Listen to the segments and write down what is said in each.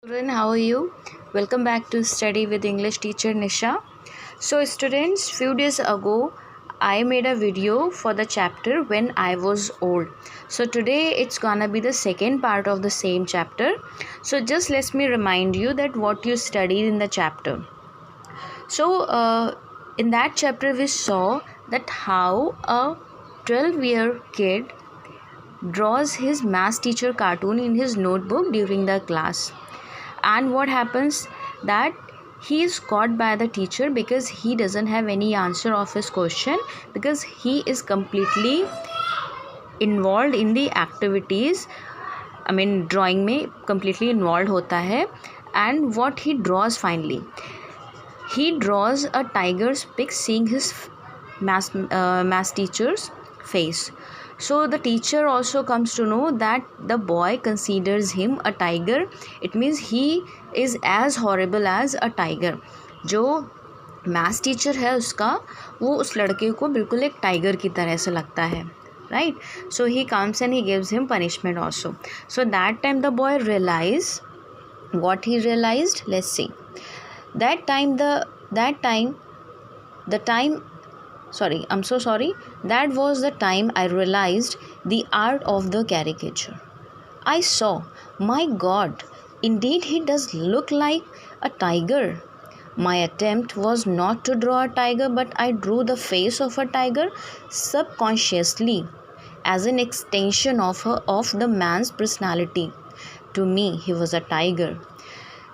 Children, how are you? Welcome back to Study with English teacher Nisha. So students, few days ago I made a video for the chapter When I Was Old. So today it's gonna be the second part of the same chapter. So just let me remind you that what you studied in the chapter. So in that chapter we saw that how a 12-year kid draws his math teacher cartoon in his notebook during the class, and what happens that he is caught by the teacher because he doesn't have any answer of his question, because he is completely involved in the activities. Drawing में completely involved होता है. And what he draws finally, he draws a tiger's pic seeing his math teacher's face. So the teacher also comes to know that the boy considers him a tiger. It means he is as horrible as a tiger. जो maths teacher है उसका, वो उस लड़के को बिल्कुल एक tiger की तरह से लगता है, right? So he comes and he gives him punishment also. So that time the boy realized what he realized. Let's see. That time I'm so sorry. That was the time I realized the art of the caricature. I saw, my God, indeed he does look like a tiger. My attempt was not to draw a tiger, but I drew the face of a tiger subconsciously as an extension of the man's personality. To me, he was a tiger.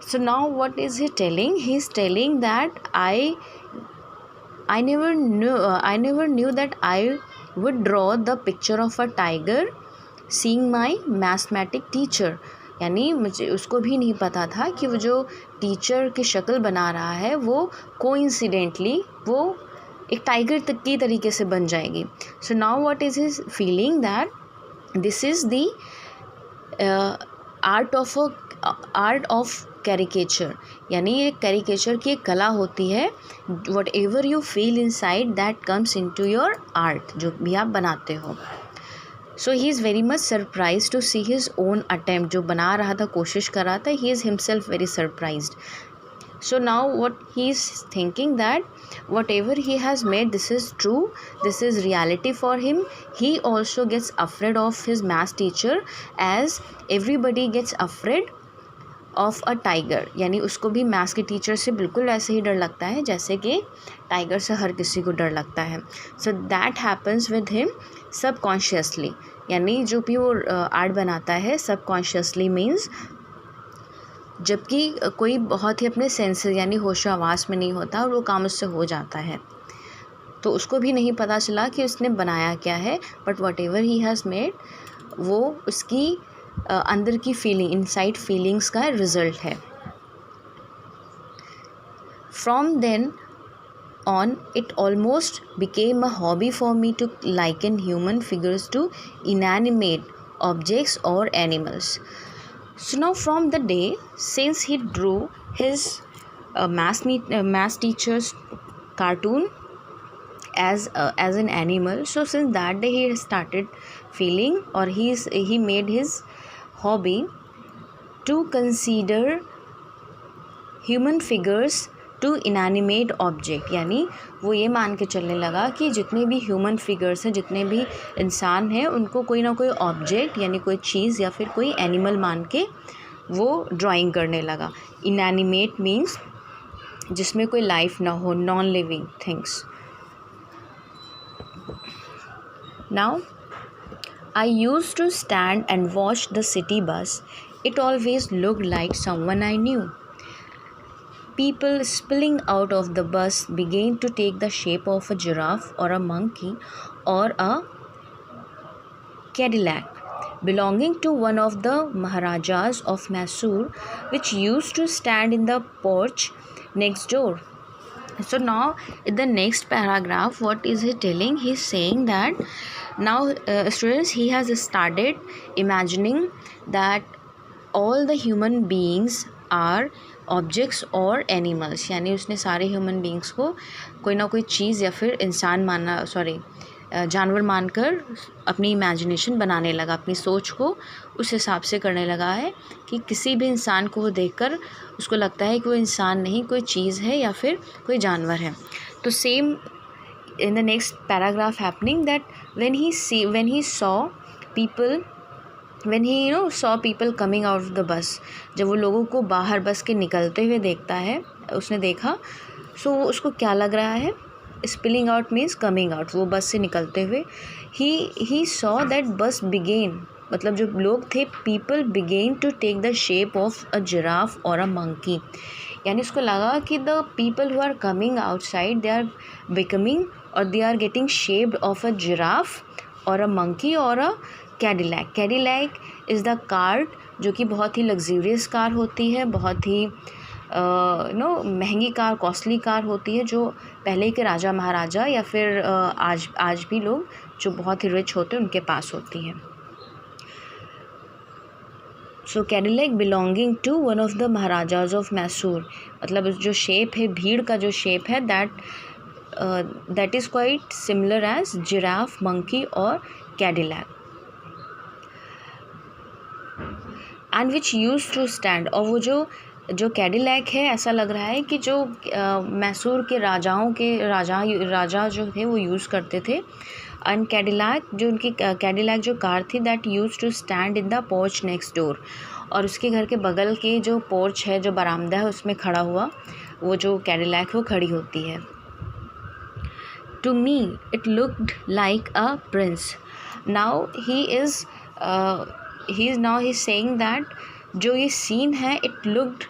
So now what is he telling? He is telling that I never knew that I would draw the picture of a tiger seeing my mathematics teacher. यानी मुझे उसको भी नहीं पता था कि वो जो टीचर की शक्ल बना रहा है वो कोइंसिडेंटली वो एक टाइगर की तरीके से बन जाएगी. So now what is his feeling that this is the art of caricature. यानी ये कैरिकेचर की एक कला होती है. Whatever you feel inside that comes into your art, जो भी आप बनाते हो. So he is very much surprise to see his own attempt. जो बना रहा था, कोशिश कर रहा था, he is himself very surprised. So now what he is thinking that whatever he has made, this is true, this is reality for him. He also gets afraid of his math teacher as everybody gets afraid of a tiger. यानी उसको भी maths के teacher से बिल्कुल ऐसे ही डर लगता है जैसे कि टाइगर से हर किसी को डर लगता है. So that happens with him subconsciously. यानी जो भी वो आर्ट बनाता है subconsciously means जबकि कोई बहुत ही अपने सेंसेस यानी होशो आवाज़ में नहीं होता और वो काम उससे हो जाता है, तो उसको भी नहीं पता चला कि उसने बनाया क्या है. But whatever he has made, वो उसकी अंदर की फीलिंग, इनसाइड फीलिंग्स का रिज़ल्ट है. From then on it almost became a hobby for me to liken human figures to inanimate objects or animals. So now from the day since he drew his math teacher's cartoon as an animal, so since that day he started feeling, or he made his hobby to consider human figures to inanimate object. यानी वो ये मान के चलने लगा कि जितने भी ह्यूमन फिगर्स हैं, जितने भी इंसान हैं, उनको कोई ना कोई ऑब्जेक्ट यानी कोई चीज़ या फिर कोई एनिमल मान के वो ड्राइंग करने लगा. इनएनिमेट मीन्स जिसमें कोई लाइफ ना हो, non living things. Now I used to stand and watch the city bus. It always looked like someone I knew. People spilling out of the bus began to take the shape of a giraffe or a monkey or a Cadillac belonging to one of the Maharajas of Mysore, which used to stand in the porch next door. So now in the next paragraph, what is he telling? He is saying that now students, he has started imagining that all the human beings are objects और animals. यानी उसने सारे human beings को कोई ना कोई चीज़ या फिर इंसान मानना, जानवर मानकर अपनी इमेजिनेशन बनाने लगा, अपनी सोच को उस हिसाब से करने लगा है कि किसी भी इंसान को वो देखकर उसको लगता है कि वो इंसान नहीं, कोई चीज़ है या फिर कोई जानवर है। तो same in the next paragraph happening that when he saw people coming out of the bus, जब वो लोगों को बाहर बस के निकलते हुए देखता है, उसने देखा, सो उसको क्या लग रहा है, spilling out means coming out, वो बस से निकलते हुए ही सॉ दैट बस बिगेन, मतलब जो लोग थे, people began to take the shape of a giraffe और अ मंकी, यानी उसको लगा कि the people who are coming outside they are becoming और they are getting shaped of a giraffe और अ मंकी और a Cadillac. Cadillac is the car जो कि बहुत ही लग्जूरियस कार होती है, बहुत ही महंगी कार, कॉस्टली कार होती है, जो पहले के राजा महाराजा या फिर आज भी लोग जो बहुत ही रिच होते हैं उनके पास होती है। So Cadillac belonging to one of the maharajas of Mysore, मतलब जो शेप है, भीड़ का जो शेप है, that is quite similar as giraffe, monkey और Cadillac, and which use to stand, और वो जो कैडिलैक है, ऐसा लग रहा है कि जो मैसूर के राजा जो थे वो यूज़ करते थे। एंड कैडिलैक, जो उनकी कैडिलैक जो कार थी, that use to stand in the porch next door, और उसके घर के बगल के जो पोर्च है, जो बरामदा है, उसमें खड़ा हुआ वो जो कैडिलैक वो खड़ी होती है। To me it looked like a prince. Now he is saying that जो ये सीन है, it looked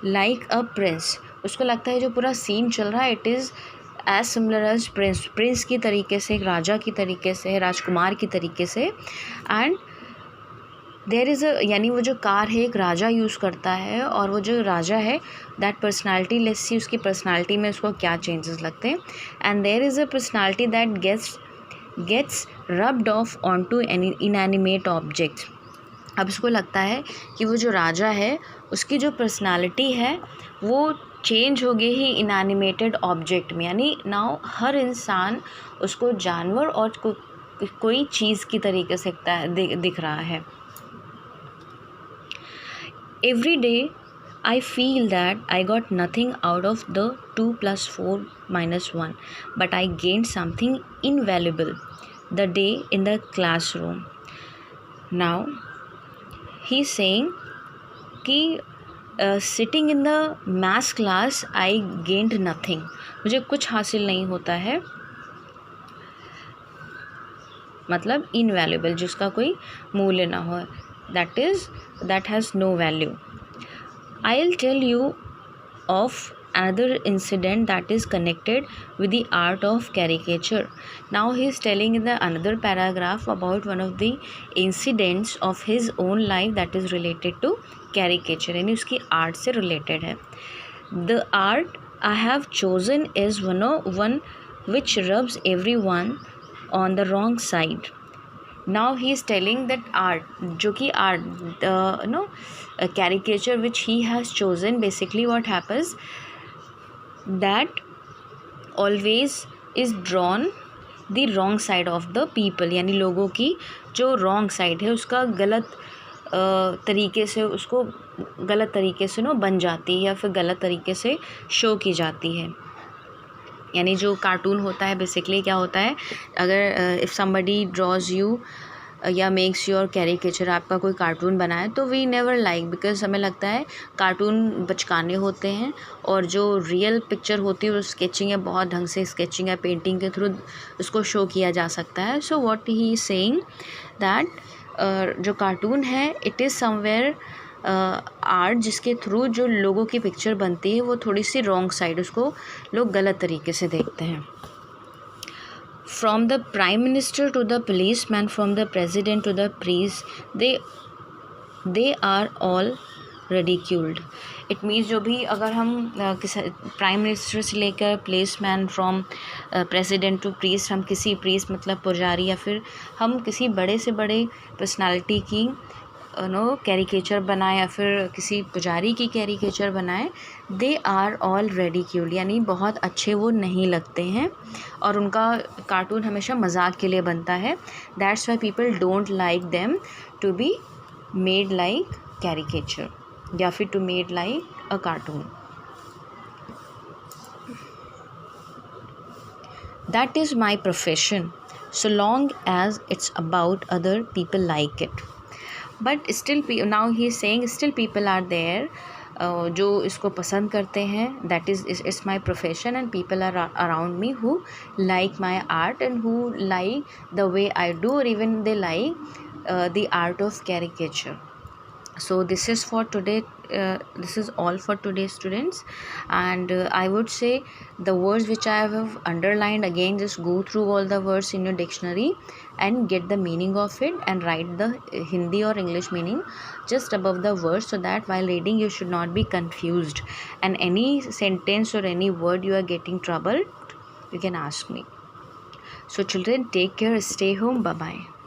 like a prince, उसको लगता है जो पूरा सीन चल रहा है, it is as similar as prince की तरीके से, एक राजा की तरीके से, राजकुमार की तरीके से। एंड देयर इज़ यानी वो जो कार है एक राजा यूज़ करता है, और वो जो राजा है, दैट पर्सनालिटी, लेट्स सी उसकी पर्सनालिटी में उसको क्या चेंजेस लगते हैं। And there is a personality that gets rubbed off on to any inanimate object. अब उसको लगता है कि वो जो राजा है उसकी जो पर्सनालिटी है वो चेंज हो गई ही इनएनिमेटेड ऑब्जेक्ट में, यानी नाउ हर इंसान उसको जानवर और कोई चीज़ की तरीके से दिख रहा है। Every day I feel that I got nothing out of the 2 + 4 - 1, but I gained something invaluable the day in the classroom. Now he's saying कि sitting in the maths class I gained nothing, मुझे कुछ हासिल नहीं होता है, मतलब invaluable, जिसका कोई मूल्य ना हो, that has no value. I will tell you of another incident that is connected with the art of caricature. Now he is telling in the another paragraph about one of the incidents of his own life that is related to caricature, यानी उसकी art से related है। The art I have chosen is one which rubs everyone on the wrong side. Now he is telling that art, जो कि art caricature which he has chosen, basically what happens that always is drawn the wrong side of the people, यानी लोगों की जो wrong side है उसका गलत तरीके से, उसको गलत तरीके से बन जाती है या फिर गलत तरीके से शो की जाती है। यानी जो कार्टून होता है, बेसिकली क्या होता है, अगर इफ़ समबडी ड्रॉज यू या मेक्स योर कैरिकेचर, आपका कोई कार्टून बनाए, तो वी नेवर लाइक, बिकॉज हमें लगता है कार्टून बचकाने होते हैं और जो रियल पिक्चर होती है वो स्केचिंग है, बहुत ढंग से स्केचिंग है, पेंटिंग के थ्रू उसको शो किया जा सकता है। So what he is saying that जो कार्टून है इट इज़ समवेयर आर्ट जिसके थ्रू जो लोगों की पिक्चर बनती है वो थोड़ी सी रॉन्ग साइड, उसको लोग गलत तरीके से देखते हैं। From the prime minister to the policeman, from the president to the priest, they are all ridiculed. It means जो भी, अगर हम प्राइम मिनिस्टर से लेकर policeman, from president to priest, हम किसी प्रीस्ट मतलब पुजारी, या फिर हम किसी बड़े से बड़े पर्सनालिटी की नो कैरिकेचर बनाए या फिर किसी पुजारी की कैरिकेचर बनाए, दे आर ऑल रेडिक्यूल्ड, यानी बहुत अच्छे वो नहीं लगते हैं और उनका कार्टून हमेशा मजाक के लिए बनता है. That's why people don't like them to be made like caricature या फिर to made like a cartoon. That is my profession, so long as it's about other people like it. But still, now he is saying still people are there जो इसको पसंद करते हैं. That is it's my profession and people are around me who like my art and who like the way I do, or even they like the art of caricature. So this is for today. This is all for today, students, and I would say the words which I have underlined, again just go through all the words in your dictionary and get the meaning of it and write the Hindi or English meaning just above the words, so that while reading you should not be confused, and any sentence or any word you are getting troubled, you can ask me. So children, take care, stay home, bye bye.